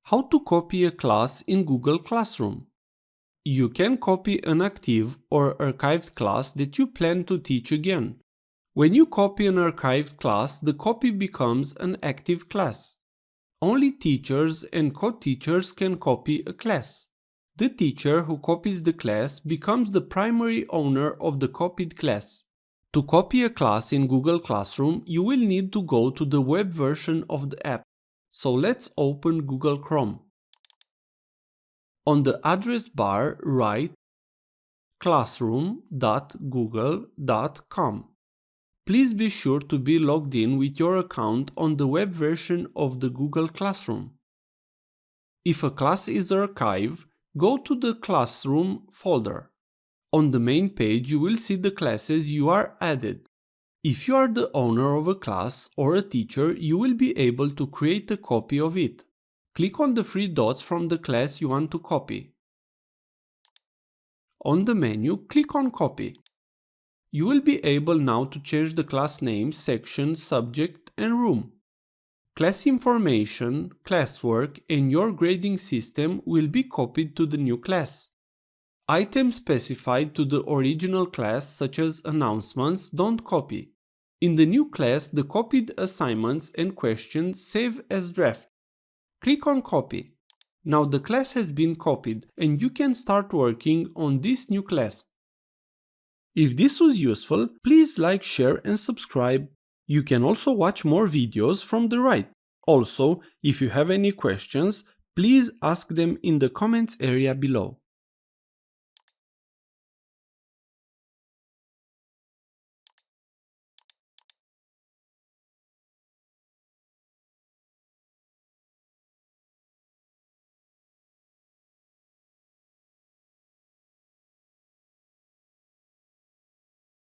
How to copy a class in Google Classroom. You can copy an active or archived class that you plan to teach again. When you copy an archived class, the copy becomes an active class. Only teachers and co-teachers can copy a class. The teacher who copies the class becomes the primary owner of the copied class. To copy a class in Google Classroom, you will need to go to the web version of the app. So let's open Google Chrome. On the address bar, write classroom.google.com. Please be sure to be logged in with your account on the web version of the Google Classroom. If a class is archived, go to the Classroom folder. On the main page, you will see the classes you are added. If you are the owner of a class or a teacher, you will be able to create a copy of it. Click on the three dots from the class you want to copy. On the menu, click on Copy. You will be able now to change the class name, section, subject, and room. Class information, classwork, and your grading system will be copied to the new class. Items specified to the original class, such as announcements, don't copy. In the new class, the copied assignments and questions save as draft. Click on Copy. Now the class has been copied and you can start working on this new class. If this was useful, please like, share, and subscribe. You can also watch more videos from the right. Also, if you have any questions, please ask them in the comments area below.